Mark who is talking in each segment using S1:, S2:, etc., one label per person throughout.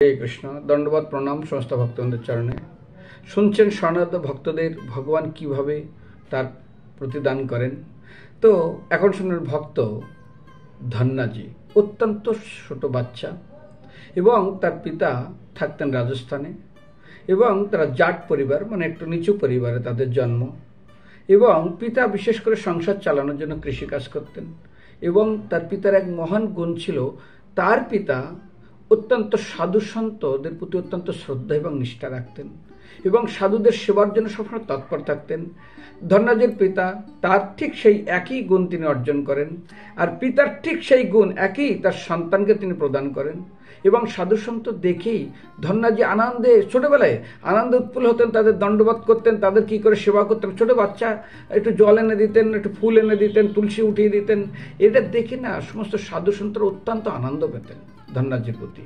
S1: हरे कृष्ण दंडवत प्रणाम समस्त भक्तबृंদের चरणे শুনছেন শরণাগত ভক্তদের ভগবান কিভাবে তার প্রতিদান করেন। তো এখন শুনুন ভক্ত ধন্যাজি অত্যন্ত ছোট বাচ্চা এবং তার পিতা থাকতেন রাজস্থানে এবং তারা জাট পরিবার মানে একটু নিচু পরিবারে তাদের জন্ম এবং পিতা বিশেষ করে সংসার চালানোর জন্য কৃষিকাজ করতেন এবং তার পিতার এক মহান গুণ ছিল তার পিতা অত্যন্ত সাধু সন্তদের প্রতি অত্যন্ত শ্রদ্ধা এবং নিষ্ঠা রাখতেন এবং সাধুদের সেবার জন্য সবসময় তৎপর থাকতেন। ধন্যাজির পিতা তার ঠিক সেই একই গুণ তিনি অর্জন করেন আর পিতার ঠিক সেই গুণ একই তার সন্তানকে তিনি প্রদান করেন এবং সাধু সন্ত দেখেই ধন্যাজি আনন্দে ছোটবেলায় আনন্দে উৎফুল্ল হতেন, তাদের দণ্ডবাদ করতেন, তাদের কি করে সেবা করতেন। ছোট বাচ্চা একটু জল এনে দিতেন, একটু ফুল এনে দিতেন, তুলসী উঠিয়ে দিতেন। এটা দেখে না সমস্ত সাধু সন্তরা অত্যন্ত আনন্দ পেতেন ধন্যাজির প্রতি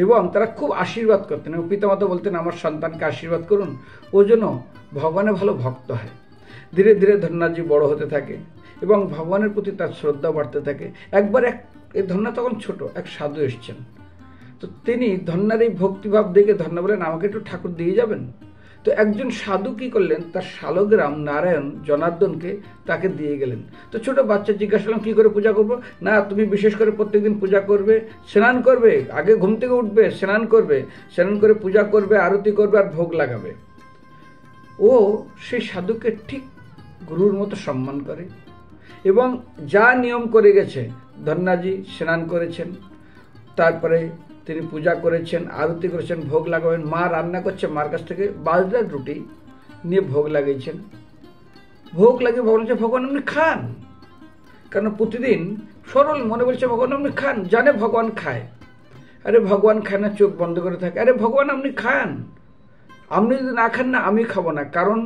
S1: এবং তারা খুব আশীর্বাদ করতেন এবং পিতামাতা বলতেন আমার সন্তানকে আশীর্বাদ করুন, ও যেন ভগবানের ভালো ভক্ত হয়। ধীরে ধীরে ধন্যাজি বড় হতে থাকে এবং ভগবানের প্রতি তার শ্রদ্ধা বাড়তে থাকে। একবার এই ধন্যা তখন ছোট এক সাধু এসছেন, তো তিনি ধন্যার এই ভক্তিভাব দেখে ধন্যা বলেন আমাকে একটু ঠাকুর দিয়ে যাবেন। তো একজন সাধু কি করলেন, তার শালগ্রাম নারায়ণ জনার্দনকে তাকে দিয়ে গেলেন। তো ছোট বাচ্চা জিজ্ঞাসা করলাম কি করে পূজা করবো? না, তুমি বিশেষ করে প্রত্যেকদিন পূজা করবে, স্নান করবে, আগে ঘুম থেকে উঠবে, স্নান করবে, স্নান করে পূজা করবে, আরতি করবে আর ভোগ লাগাবে। ও সেই সাধুকে ঠিক গুরুর মতো সম্মান করে এবং যা নিয়ম করে গেছে ধন্যাজি স্নান করেছেন, তারপরে তিনি পূজা করেছেন, আরতি করেছেন, ভোগ লাগাবেন। মা রান্না করছে, মার কাছ থেকে বাজরার রুটি নিয়ে ভোগ লাগিয়েছেন। ভোগ লাগিয়ে ভগবান বলছে ভগবান আপনি খান, কারণ প্রতিদিন সরল মনে বলছে ভগবান আপনি খান, জানে ভগবান খায়। আরে ভগবান খায় না, চোখ বন্ধ করে থাকে। আরে ভগবান আপনি খান, আপনি যদি না খান না আমি খাবো না, কারণ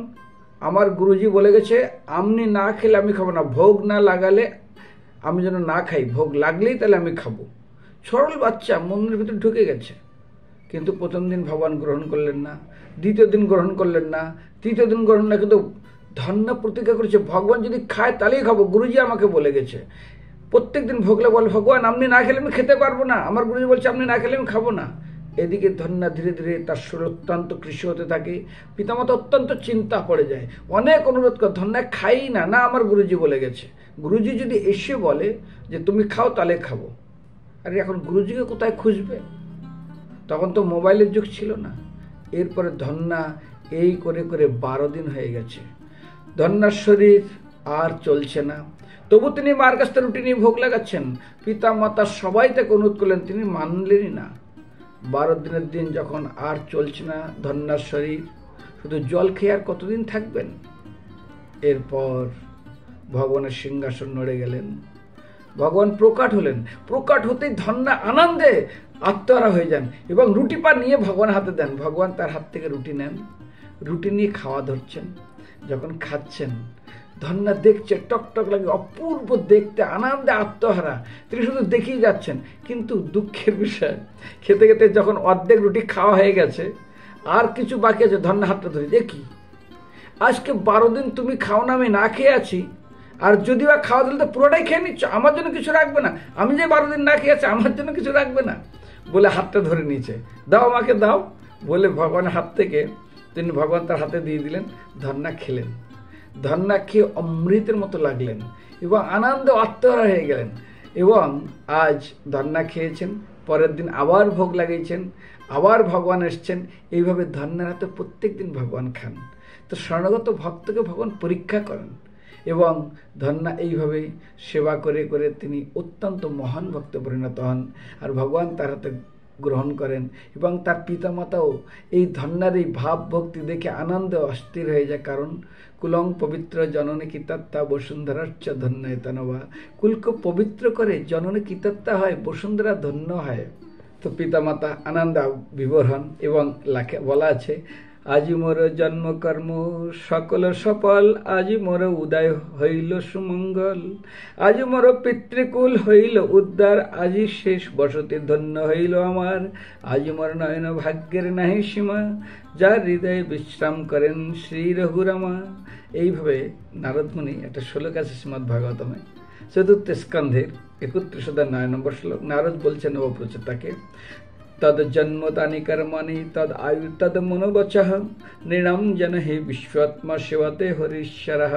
S1: আমার গুরুজি বলে গেছে আপনি না খেলে আমি খাবো না, ভোগ না লাগালে আমি যেন না খাই, ভোগ লাগলেই তাহলে আমি খাবো। সরল বাচ্চা মন্দিরের ভিতরে ঢুকে গেছে, কিন্তু প্রথম দিন ভগবান গ্রহণ করলেন না, দ্বিতীয় দিন গ্রহণ করলেন না, তৃতীয় দিন গ্রহণ না, কিন্তু ধন্যা প্রতিজ্ঞা করেছে ভগবান যদি খায় তাহলেই খাবো, গুরুজি আমাকে বলে গেছে। প্রত্যেক দিন ভোগলে বলে ভগবান আপনি না খেলে আমি খেতে পারবো না, আমার গুরুজি বলছে আপনি না খেলে আমি খাবো না। এদিকে ধন্যা ধীরে ধীরে তার শরীর অত্যন্ত কৃষি হতে থাকে। পিতামাতা অত্যন্ত চিন্তা পড়ে যায়, অনেক অনুরোধ করে ধন্যা খাই না, না আমার গুরুজি বলে গেছে। গুরুজি যদি এসে বলে যে তুমি খাও তাহলে খাবো। আরে এখন গুরুজিকে কোথায় খুঁজবে? তখন তো মোবাইলের যুগ ছিল না। এরপরে ধন্যা এই করে করে 12 দিন হয়ে গেছে, ধন্যার শরীর আর চলছে না, তবু তিনি মার কাছ থেকে রুটি নিয়ে ভোগ লাগাচ্ছেন। পিতা মাতা সবাই তাকে অনুরোধ করলেন, তিনি মানলেনই না। 12 দিনের দিন যখন আর চলছে না ধন্যার শরীর, শুধু জল খেয়ে আর কতদিন থাকবেন? এরপর ভগবানের সিংহাসন নড়ে গেলেন, ভগবান প্রকট হলেন। প্রকট হতেই ধন্যা আনন্দে আত্মহারা হয়ে যান এবং রুটি পা নিয়ে ভগবান হাতে দেন। ভগবান তার হাত থেকে রুটি নেন, রুটি নিয়ে খাওয়া ধরছেন। যখন খাচ্ছেন ধন্যা দেখছে টকটক লাগে, অপূর্ব দেখতে, আনন্দে আত্মহারা, তিনি শুধু দেখেই যাচ্ছেন। কিন্তু দুঃখের বিষয় খেতে খেতে যখন অর্ধেক রুটি খাওয়া হয়ে গেছে আর কিছু বাকি আছে, ধন্যা হাতটা ধরে দেখি আজকে 12 দিন তুমি খাও না, আমি না খেয়ে আছি, আর যদি বা খাওয়া দিলে তো পুরোটাই খেয়ে নিচ্ছ, আমার জন্য কিছু রাখবে না, আমি যে 12 দিন না খেয়েছি আমার জন্য কিছু রাখবে না বলে হাতটা ধরে নিয়েছে। দাও আমাকে দাও বলে ভগবানের হাত থেকে তিনি ভগবান তার হাতে দিয়ে দিলেন। ধন্যা খেলেন, ধন্যা খেয়ে অমৃতের মতো লাগলেন এবং আনন্দে আত্মহারা হয়ে গেলেন। এবং আজ ধন্যা খেয়েছেন, পরের দিন আবার ভোগ লাগিয়েছেন, আবার ভগবান এসছেন। এইভাবে ধন্যার হাতে প্রত্যেক দিন ভগবান খান। তো শরণাগত ভক্তকে ভগবান পরীক্ষা করেন এবং ধন্যা এইভাবে সেবা করে করে তিনি অত্যন্ত মহান ভক্তে পরিণত হন আর ভগবান তার হাতে গ্রহণ করেন। এবং তার পিতামাতাও এই ধন্যার এই ভাব ভক্তি দেখে আনন্দে অস্থির হয়ে যায়, কারণ কুলং পবিত্র জননী কীতাত্তা বসুন্ধরাচ্চ ধন্যয় তনবা, কুলকে পবিত্র করে জননী কীতাত্তা হয়, বসুন্ধরা ধন্য হয়। তো পিতামাতা আনন্দ বিভোর হন এবং বলা আছে আজি মোর জন্মকর্ম সকল সফল, আজি মোর উদয় হইল সুমঙ্গল, আজি মোর পিতৃকুল হইল উদ্ধার, আজি শেষ বসতি ধন্য হইল আমার, আজি মোর নয়ন ভাগ্যের নাহি সীমা, যার হৃদয়ে বিশ্রাম করেন শ্রী রঘুরামা। এইভাবে নারদমুনি একটা শ্লোক আছে শ্রীমদ্ ভাগবতমে 4th স্কন্ধের 31 অধ্যায় 9 নম্বর শ্লোক। নারদ বলছেন নবপ্রচেতাকে तद जन्म तानि कर्माणि तद आयु तद मनोवचः नृणाम जन हि विश्वात्मा सेवाते हरीश्वरः।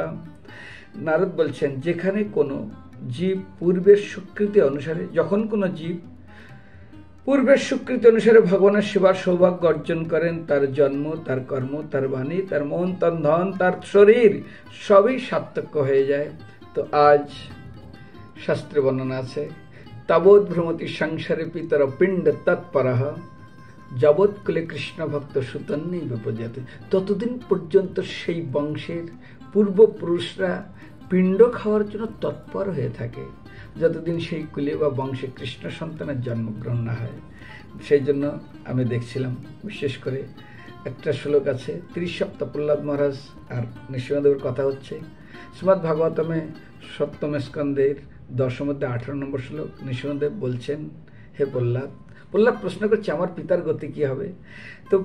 S1: नारद বলছেন যেখানে কোনো জীব পূর্বের স্বীকৃতি অনুসারে, যখন কোনো জীব পূর্বের স্বীকৃতি অনুসারে ভগবানের সেবার সৌভাগ্য অর্জন করেন, তার জন্ম, তার কর্ম, তার বাণী, তার মন, তার ধন, তার শরীর সবই সার্থক হয়ে যায়। তো আজ শাস্ত্রে বর্ণনা আছে, তাবৎ ভ্রমতি সংসারে পিতর পিণ্ড তৎপরঃ যাবৎ কুলে কৃষ্ণ ভক্ত সুতন্যৈব প্রজাতে। ততদিন পর্যন্ত সেই বংশের পূর্বপুরুষরা পিণ্ড খাওয়ার জন্য তৎপর হয়ে থাকে, যতদিন সেই কুলে বা বংশে কৃষ্ণ সন্তানের জন্মগ্রহণ না হয়। সেই জন্য আমি দেখছিলাম, বিশেষ করে একটা শ্লোক আছে 30 সপ্তাহ প্রহ্লাদ মহারাজ আর নৃসিংহদেবের কথা হচ্ছে। শ্রীমদ্ ভাগবতমে সপ্তম স্কন্ধের 10 মধ্যে 18 নম্বর শ্লোক। নৃসিংহদেব বলছেন, হে প্রহ্লাদ, প্রহ্লাদ প্রশ্ন করছে আমার পিতার গতি কি হবে? তো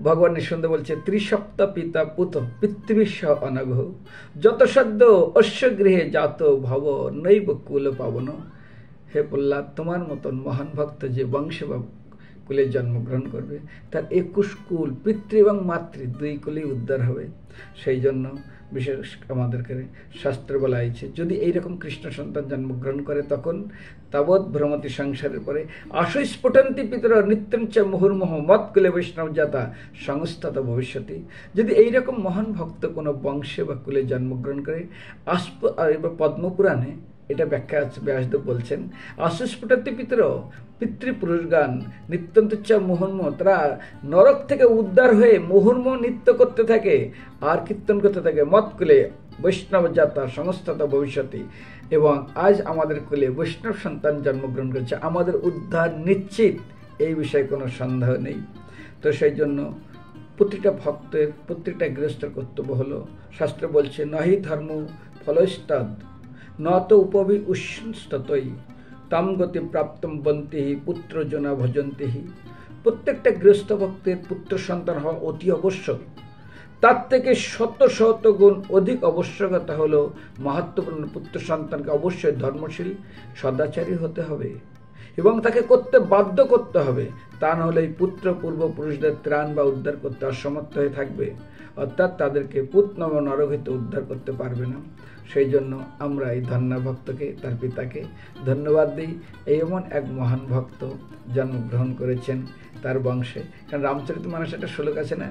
S1: ভগবান নৃসিংহদেব বলছে, ত্রিসপ্ত পিতা পুত পৃথিবীস্য অনঘ যত সদ্য অশ্ব গৃহে জাত ভব নৈব কুল পাবন। হে প্রহ্লাদ, তোমার মতন মহান ভক্ত যে বংশে বা কুলে জন্মগ্রহণ করবে, তার 21 কুল, পিতৃ এবং মাতৃ 2 কুলেই উদ্ধার হবে। সেই জন্য বিশেষ আমাদেরকে শাস্ত্র বলা হয়েছে, যদি এইরকম কৃষ্ণ সন্তান জন্মগ্রহণ করে তখন তাবৎ ভ্রমতি সংসারের পরে আশু স্ফুটন্তি পিতর নিত্যম চ মুহুর্মুহ মত কুলে বৈষ্ণব জাতা সংস্থত ভবিষ্যতি। যদি এইরকম মহান ভক্ত কোনো বংশে বা কুলে জন্মগ্রহণ করে, পদ্মপুরাণে এটা ব্যাখ্যা আছে, ব্যাসদেব বলছেন, আশু স্ফুটন্তি পিতর পিতৃপুরুষগান নিত্যন্ত চ মুহুর্মুহ, তারা নরক থেকে উদ্ধার হয়ে মুহুর্মুহ নৃত্য করতে থাকে আর কীর্তন করতে থাকে মত কুলে বৈষ্ণব জাতা সংস্থত ভবিষ্যতি। এবং আজ আমাদের কুলে বৈষ্ণব সন্তান জন্মগ্রহণ করেছে, আমাদের উদ্ধার নিশ্চিত, এই বিষয়ে কোনো সন্দেহ নেই। তো সেই জন্য প্রতিটা ভক্তের, প্রত্যেকটা গৃহস্থের কর্তব্য হলো, শাস্ত্র বলছে, নহি ধর্ম ফলস্তাদ নত উপবি উষ্ণস্ততই তাম গতি প্রাপ্তম বন্তি পুত্র জনা ভজন্তি। প্রত্যেকটা গৃহস্থ ভক্তের পুত্র সন্তান হওয়া অতি আবশ্যক। তার থেকে 100 গুণ অধিক আবশ্যকতা হলো মাহাত্ম্যপূর্ণ পুত্র সন্তানকে অবশ্যই ধর্মশীল সদাচারী হতে হবে এবং তাকে করতে বাধ্য করতে হবে। তা নাহলে এই পুত্র পূর্বপুরুষদের ত্রাণ বা উদ্ধার করতে অসমর্থ হয়ে থাকবে, অর্থাৎ তাদেরকে পুত্নম নরক হইতে উদ্ধার করতে পারবে না। সেই জন্য আমরা এই ধন্য ভক্তকে, তার পিতাকে ধন্যবাদ দিই। এই এমন এক মহান ভক্ত জন্মগ্রহণ করেছেন তার বংশে। কারণ রামচরিতমানস একটা শ্লোক আছে না,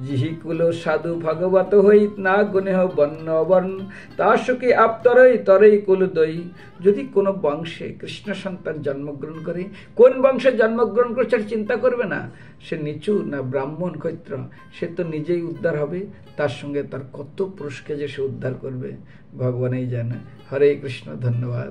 S1: জিহি কুল সাধু ভগবত হই না গুণেহ বর্ণ অবর্ণ তা সুখী আপতরই তরই কুল দই। যদি কোনো বংশে কৃষ্ণ সন্তান জন্মগ্রহণ করে, কোন বংশে জন্মগ্রহণ করছে চিন্তা করবে না, সে নিচু না ব্রাহ্মণ ক্ষত্র, সে তো নিজেই উদ্ধার হবে, তার সঙ্গে তার কত পুরুষকে যে সে উদ্ধার করবে ভগবানই জানে। হরে কৃষ্ণ, ধন্যবাদ।